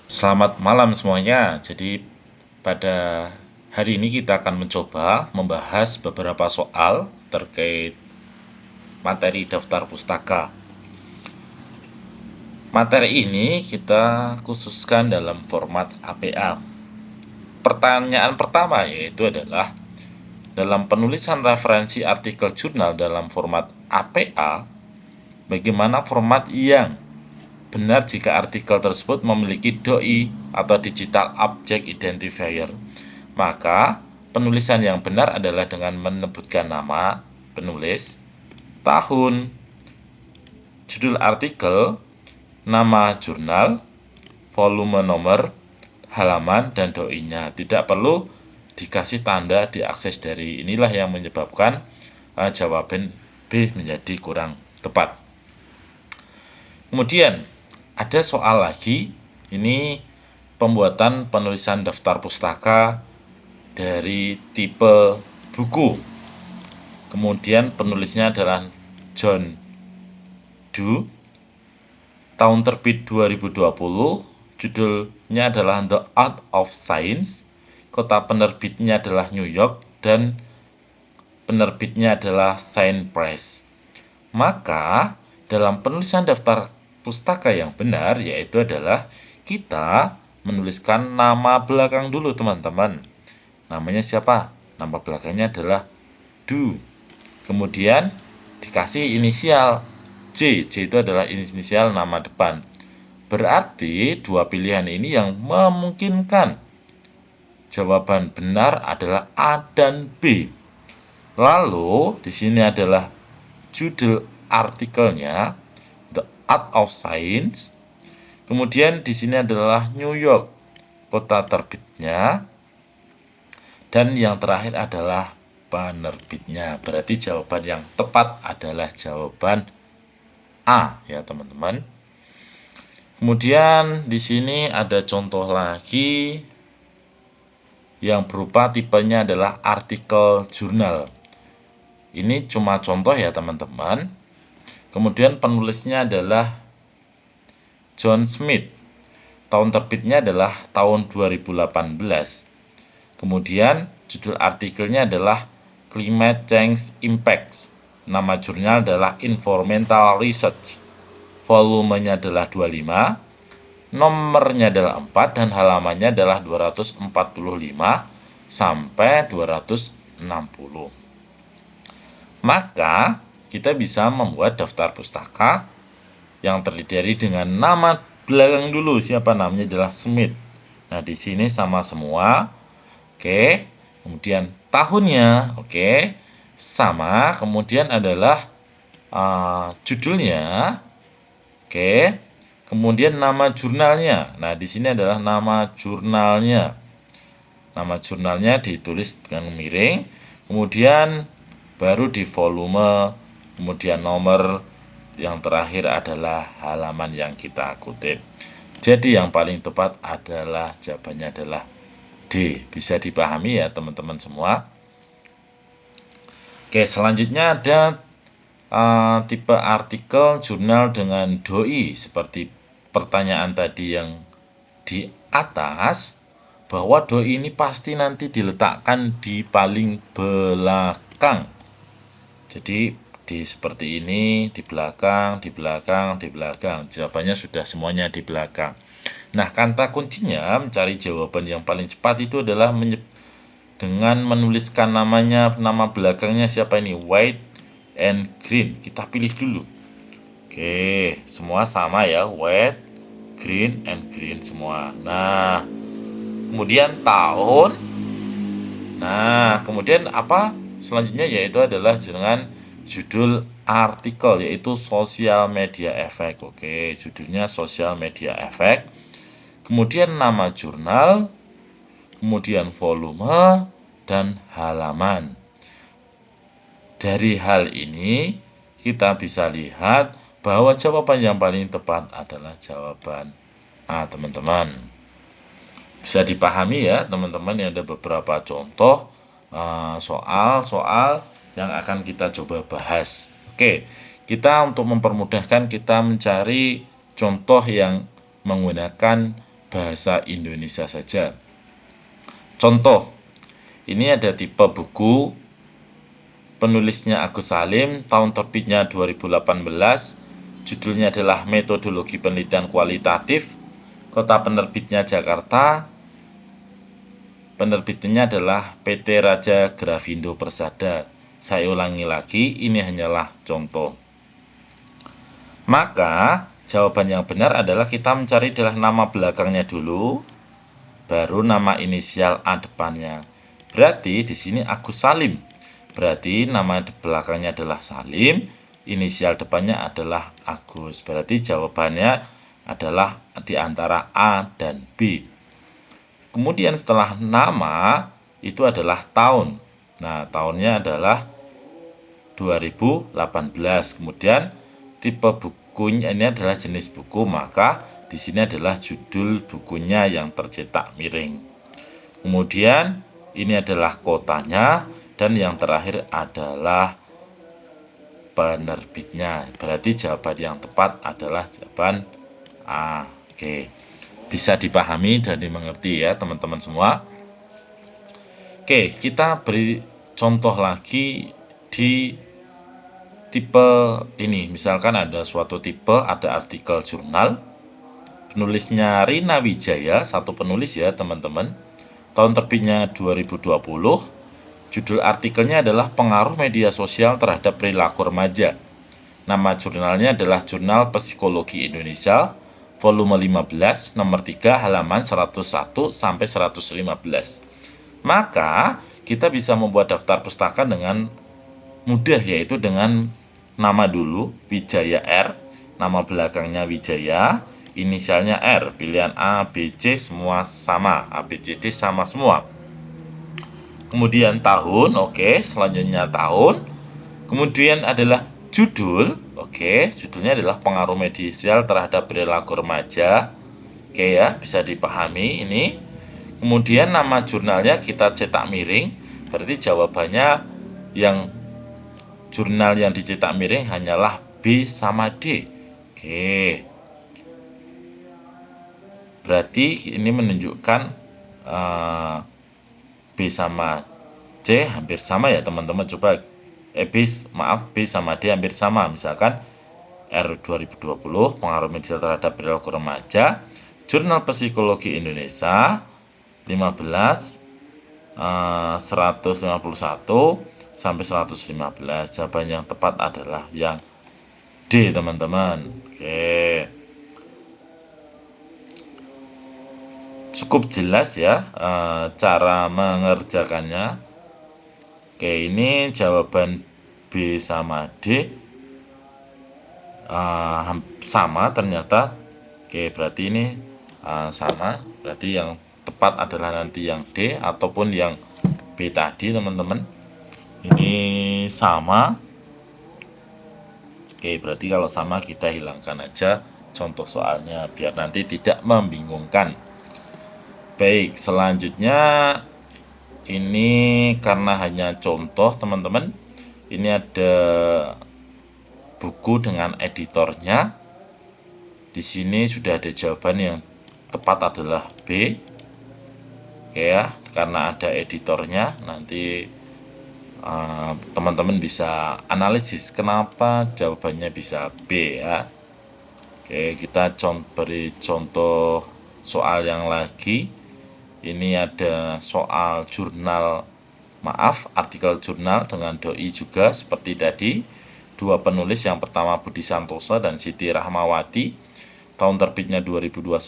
Selamat malam semuanya. Jadi pada hari ini kita akan mencoba membahas beberapa soal terkait materi daftar pustaka. Materi ini kita khususkan dalam format APA. Pertanyaan pertama yaitu adalah dalam penulisan referensi artikel jurnal dalam format APA, bagaimana format yang benar jika artikel tersebut memiliki DOI atau Digital Object Identifier. Maka penulisan yang benar adalah dengan menyebutkan nama penulis, tahun, judul artikel, nama jurnal, volume nomor, halaman, dan DOI-nya. Tidak perlu dikasih tanda diakses dari. Inilah yang menyebabkan jawaban B menjadi kurang tepat. Kemudian ada soal lagi, ini pembuatan penulisan daftar pustaka dari tipe buku. Kemudian penulisnya adalah John Doe, tahun terbit 2020, judulnya adalah The Art of Science, kota penerbitnya adalah New York, dan penerbitnya adalah Science Press. Maka dalam penulisan daftar pustaka yang benar yaitu adalah kita menuliskan nama belakang dulu teman-teman. Namanya siapa? Nama belakangnya adalah Doe. Kemudian dikasih inisial J. J itu adalah inisial nama depan. Berarti dua pilihan ini yang memungkinkan jawaban benar adalah A dan B. Lalu di sini adalah judul artikelnya The Art of Science. Kemudian di sini adalah New York, kota terbitnya. Dan yang terakhir adalah penerbitnya. Berarti jawaban yang tepat adalah jawaban A ya teman-teman. Kemudian di sini ada contoh lagi yang berupa tipenya adalah artikel jurnal. Ini cuma contoh ya teman-teman. Kemudian penulisnya adalah John Smith. Tahun terbitnya adalah tahun 2018. Kemudian judul artikelnya adalah Climate Change Impacts. Nama jurnal adalah Environmental Research. Volumenya adalah 25. Nomornya adalah 4 dan halamannya adalah 245 sampai 260. Maka kita bisa membuat daftar pustaka yang terdiri dengan nama belakang dulu. Siapa namanya adalah Smith. Nah, di sini sama semua. Oke. Kemudian tahunnya, oke. Sama. Kemudian adalah judulnya. Oke. Kemudian nama jurnalnya. Nah, di sini adalah nama jurnalnya. Nama jurnalnya ditulis dengan miring. Kemudian baru di volume. Kemudian nomor, yang terakhir adalah halaman yang kita kutip. Jadi yang paling tepat adalah jawabannya adalah D. Bisa dipahami ya teman-teman semua. Oke, selanjutnya ada tipe artikel jurnal dengan DOI seperti pertanyaan tadi yang di atas, bahwa DOI ini pasti nanti diletakkan di paling belakang. Jadi seperti ini, di belakang, di belakang, di belakang. Jawabannya sudah semuanya di belakang. Nah, kata kuncinya mencari jawaban yang paling cepat itu adalah dengan menuliskan namanya, nama belakangnya siapa ini? White and green. Kita pilih dulu. Oke, semua sama ya, white, green, and green semua. Nah, kemudian tahun. Nah, kemudian apa? Selanjutnya yaitu adalah dengan judul artikel yaitu Social Media Effect. Oke, judulnya Social Media Effect. Kemudian nama jurnal, kemudian volume dan halaman. Dari hal ini kita bisa lihat bahwa jawaban yang paling tepat adalah jawaban A, teman-teman. Bisa dipahami ya, teman-teman, ada beberapa contoh soal-soal yang akan kita coba bahas. Oke, kita untuk mempermudahkan kita mencari contoh yang menggunakan bahasa Indonesia saja. Contoh, ini ada tipe buku, penulisnya Agus Salim, tahun terbitnya 2018, judulnya adalah Metodologi Penelitian Kualitatif, kota penerbitnya Jakarta, penerbitnya adalah PT Raja Grafindo Persada. Saya ulangi lagi, ini hanyalah contoh. Maka jawaban yang benar adalah kita mencari adalah nama belakangnya dulu, baru nama inisial A depannya. Berarti di sini Agus Salim. Berarti nama belakangnya adalah Salim, inisial depannya adalah Agus. Berarti jawabannya adalah di antara A dan B. Kemudian setelah nama itu adalah tahun. Nah, tahunnya adalah 2018. Kemudian tipe bukunya ini adalah jenis buku, maka di sini adalah judul bukunya yang tercetak miring. Kemudian ini adalah kotanya, dan yang terakhir adalah penerbitnya. Berarti jawaban yang tepat adalah jawaban A. Oke, bisa dipahami dan dimengerti ya teman-teman semua. Oke, kita beri contoh lagi di tipe ini. Misalkan ada suatu tipe, ada artikel jurnal, penulisnya Rina Wijaya, satu penulis ya teman-teman. Tahun terbitnya 2020. Judul artikelnya adalah Pengaruh Media Sosial Terhadap Perilaku Remaja. Nama jurnalnya adalah Jurnal Psikologi Indonesia, volume 15, nomor 3, halaman 101 sampai 115. Maka kita bisa membuat daftar pustaka dengan mudah, yaitu dengan nama dulu Wijaya R, nama belakangnya Wijaya, inisialnya R, pilihan A, B, C semua sama, A, B, C, D sama semua. Kemudian tahun, oke, selanjutnya tahun. Kemudian adalah judul, oke, judulnya adalah Pengaruh Media Sosial Terhadap Perilaku Remaja. Oke ya, bisa dipahami ini. Kemudian nama jurnalnya kita cetak miring, berarti jawabannya yang jurnal yang dicetak miring hanyalah B sama D. Oke. Berarti ini menunjukkan B sama C hampir sama ya teman-teman. Coba B sama D hampir sama. Misalkan R 2020 pengaruh media terhadap perilaku remaja, Jurnal Psikologi Indonesia 15 151 sampai 115. Jawaban yang tepat adalah yang D teman-teman. Oke. Cukup jelas ya cara mengerjakannya. Oke, ini jawaban B sama D sama ternyata. Oke, berarti ini sama. Berarti yang tepat adalah nanti yang D ataupun yang B tadi teman-teman. Ini sama. Oke, berarti kalau sama kita hilangkan aja contoh soalnya biar nanti tidak membingungkan. Baik, selanjutnya ini karena hanya contoh teman-teman. Ini ada buku dengan editornya. Di sini sudah ada jawaban yang tepat adalah B. Oke ya, karena ada editornya nanti teman-teman bisa analisis kenapa jawabannya bisa B ya. Oke, kita beri contoh soal yang lagi. Ini ada soal artikel jurnal dengan doi juga seperti tadi. Dua penulis, yang pertama Budi Santoso dan Siti Rahmawati. Tahun terbitnya 2021.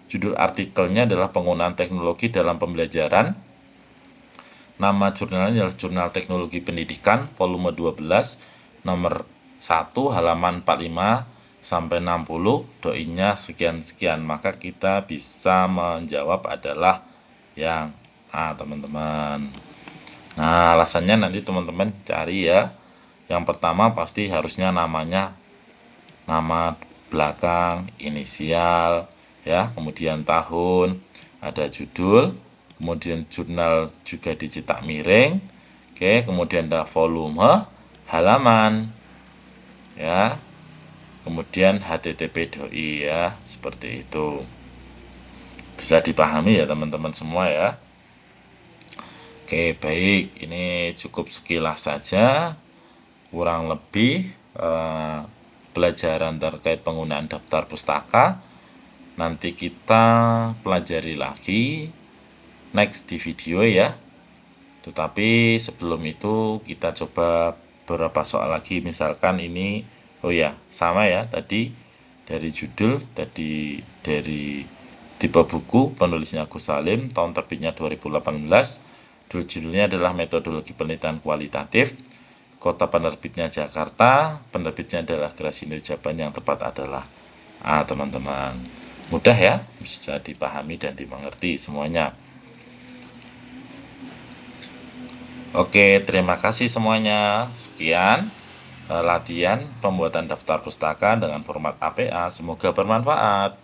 Judul artikelnya adalah Penggunaan Teknologi dalam Pembelajaran. Nama jurnalnya adalah Jurnal Teknologi Pendidikan, volume 12, nomor 1, halaman 45 sampai 60, doinya sekian-sekian. Maka kita bisa menjawab adalah yang A teman-teman. Nah, alasannya nanti teman-teman cari ya. Yang pertama pasti harusnya namanya nama belakang, inisial ya, kemudian tahun, ada judul, kemudian jurnal juga dicetak miring. Oke, kemudian ada volume, halaman ya. kemudian http doi ya, seperti itu. Bisa dipahami ya teman-teman semua ya. Oke, baik, ini cukup sekilas saja, kurang lebih pelajaran terkait penggunaan daftar pustaka. Nanti kita pelajari lagi next di video ya. Tetapi sebelum itu kita coba beberapa soal lagi, misalkan ini, oh ya, sama ya, tadi dari judul, tadi dari tipe buku, penulisnya Agus Salim, tahun terbitnya 2018, judulnya adalah metodologi penelitian kualitatif, kota penerbitnya Jakarta, penerbitnya adalah Grasindo Jaban, yang tepat adalah A, teman-teman. Mudah ya, bisa dipahami dan dimengerti semuanya. Oke, terima kasih semuanya. Sekian latihan pembuatan daftar pustaka dengan format APA. Semoga bermanfaat.